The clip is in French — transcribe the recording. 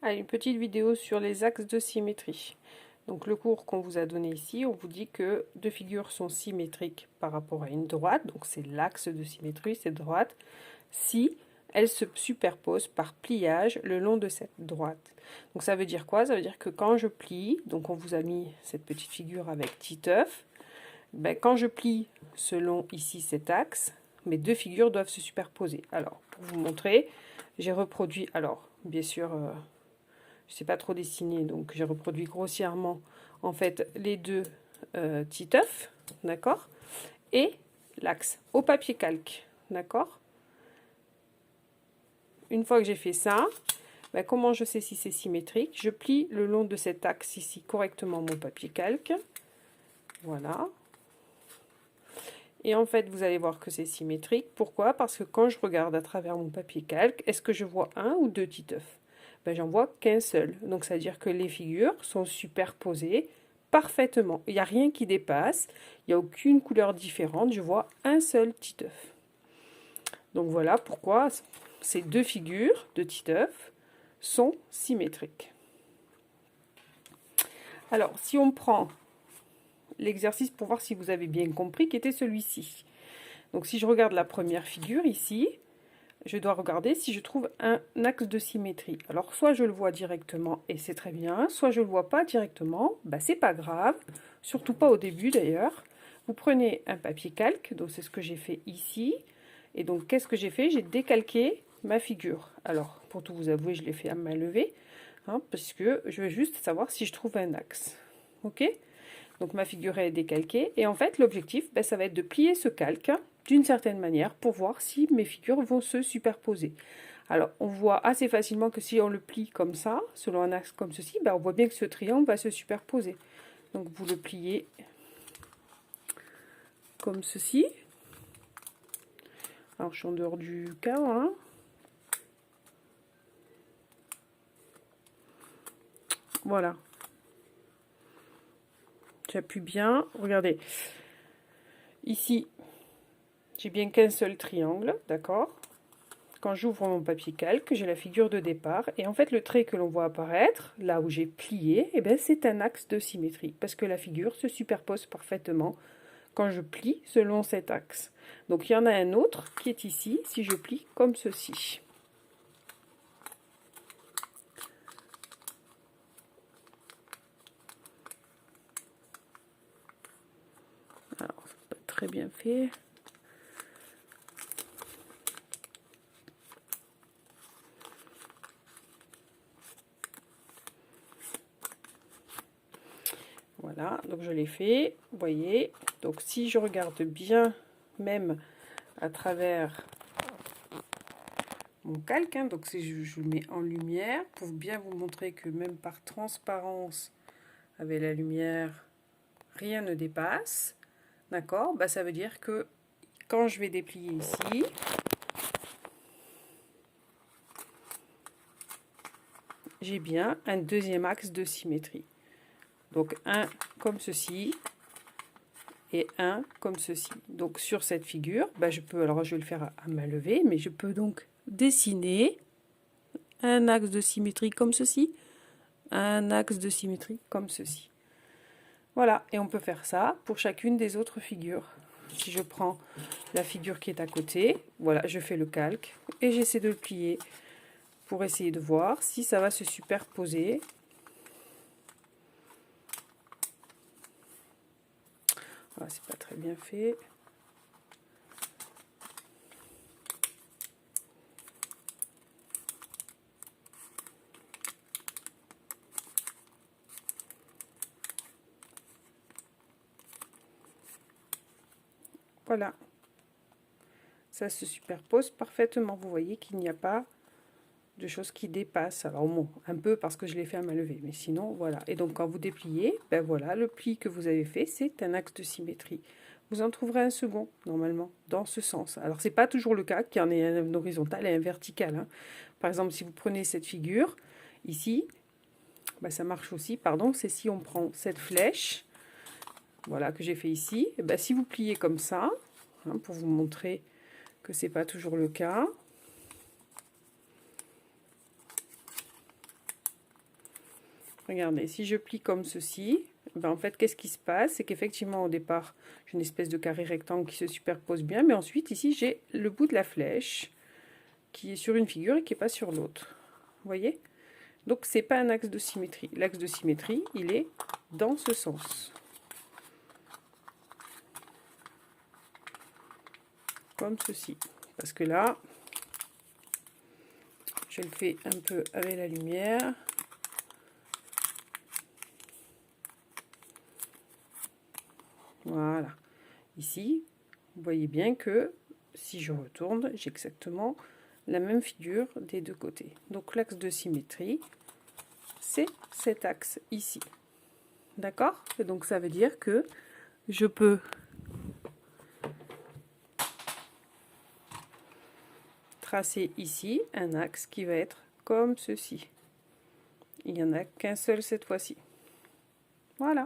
à une petite vidéo sur les axes de symétrie. Donc le cours qu'on vous a donné ici, on vous dit que deux figures sont symétriques par rapport à une droite, donc c'est l'axe de symétrie, cette droite, si elles se superposent par pliage le long de cette droite. Donc ça veut dire quoi? Ça veut dire que quand je plie, donc on vous a mis cette petite figure avec Titeuf, ben, quand je plie selon ici cet axe, mes deux figures doivent se superposer. Alors, pour vous montrer, j'ai reproduit, alors bien sûr, je ne sais pas trop dessiner, donc j'ai reproduit grossièrement en fait les deux Titeuf, d'accord, et l'axe au papier calque, d'accord. Une fois que j'ai fait ça, ben, comment je sais si c'est symétrique? Je plie le long de cet axe ici correctement mon papier calque, voilà. Et en fait, vous allez voir que c'est symétrique. Pourquoi? Parce que quand je regarde à travers mon papier calque, est-ce que je vois un ou deux Titeuf? Ben, j'en vois qu'un seul. Donc, ça veut dire que les figures sont superposées parfaitement. Il n'y a rien qui dépasse. Il n'y a aucune couleur différente. Je vois un seul Titeuf. Donc, voilà pourquoi ces deux figures de Titeuf sont symétriques. Alors, si on prend l'exercice pour voir si vous avez bien compris, qui était celui-ci. Donc si je regarde la première figure ici, je dois regarder si je trouve un axe de symétrie. Alors soit je le vois directement et c'est très bien, soit je ne le vois pas directement, bah, c'est pas grave, surtout pas au début d'ailleurs. Vous prenez un papier calque, donc c'est ce que j'ai fait ici, et donc qu'est-ce que j'ai fait? J'ai décalqué ma figure. Alors pour tout vous avouer, je l'ai fait à main levée, hein, parce que je veux juste savoir si je trouve un axe. Ok? Donc ma figure est décalquée et en fait l'objectif, ben, ça va être de plier ce calque d'une certaine manière pour voir si mes figures vont se superposer. Alors on voit assez facilement que si on le plie comme ça, selon un axe comme ceci, ben, on voit bien que ce triangle va se superposer. Donc vous le pliez comme ceci. Alors je suis en dehors du cadre, hein. Voilà. J'appuie bien. Regardez. Ici, j'ai bien qu'un seul triangle, d'accord? Quand j'ouvre mon papier calque, j'ai la figure de départ. Et en fait, le trait que l'on voit apparaître, là où j'ai plié, eh ben, c'est un axe de symétrie. Parce que la figure se superpose parfaitement quand je plie selon cet axe. Donc il y en a un autre qui est ici, si je plie comme ceci. Alors, c'est pas très bien fait. Voilà, donc je l'ai fait, vous voyez. Donc si je regarde bien, même à travers mon calque, hein, donc si je le mets en lumière, pour bien vous montrer que même par transparence, avec la lumière, rien ne dépasse, d'accord? Bah, ça veut dire que quand je vais déplier ici, j'ai bien un deuxième axe de symétrie. Donc un comme ceci et un comme ceci. Donc sur cette figure, bah, je peux, alors je vais le faire à main levée, mais je peux donc dessiner un axe de symétrie comme ceci, un axe de symétrie comme ceci. Voilà, et on peut faire ça pour chacune des autres figures. Si je prends la figure qui est à côté, voilà, je fais le calque et j'essaie de le plier pour essayer de voir si ça va se superposer. Voilà, c'est pas très bien fait. Voilà, ça se superpose parfaitement. Vous voyez qu'il n'y a pas de choses qui dépassent. Alors bon, un peu parce que je l'ai fait à main levée, mais sinon voilà. Et donc quand vous dépliez, ben voilà, le pli que vous avez fait, c'est un axe de symétrie. Vous en trouverez un second normalement dans ce sens. Alors c'est pas toujours le cas, qu'il y en ait un horizontal et un vertical, hein. Par exemple, si vous prenez cette figure ici, ben ça marche aussi. Pardon, c'est si on prend cette flèche, voilà que j'ai fait ici. Et ben si vous pliez comme ça, hein, pour vous montrer que c'est pas toujours le cas. regardez, si je plie comme ceci, ben en fait, qu'est-ce qui se passe? C'est qu'effectivement, au départ, j'ai une espèce de carré rectangle qui se superpose bien, mais ensuite, ici, j'ai le bout de la flèche qui est sur une figure et qui n'est pas sur l'autre. Vous voyez? Donc, c'est pas un axe de symétrie. L'axe de symétrie, il est dans ce sens. Comme ceci. Parce que là, je le fais un peu avec la lumière. Voilà. Ici, vous voyez bien que si je retourne, j'ai exactement la même figure des deux côtés. Donc l'axe de symétrie, c'est cet axe ici. D'accord? Et donc ça veut dire que je peux tracer ici un axe qui va être comme ceci. Il n'y en a qu'un seul cette fois-ci. Voilà.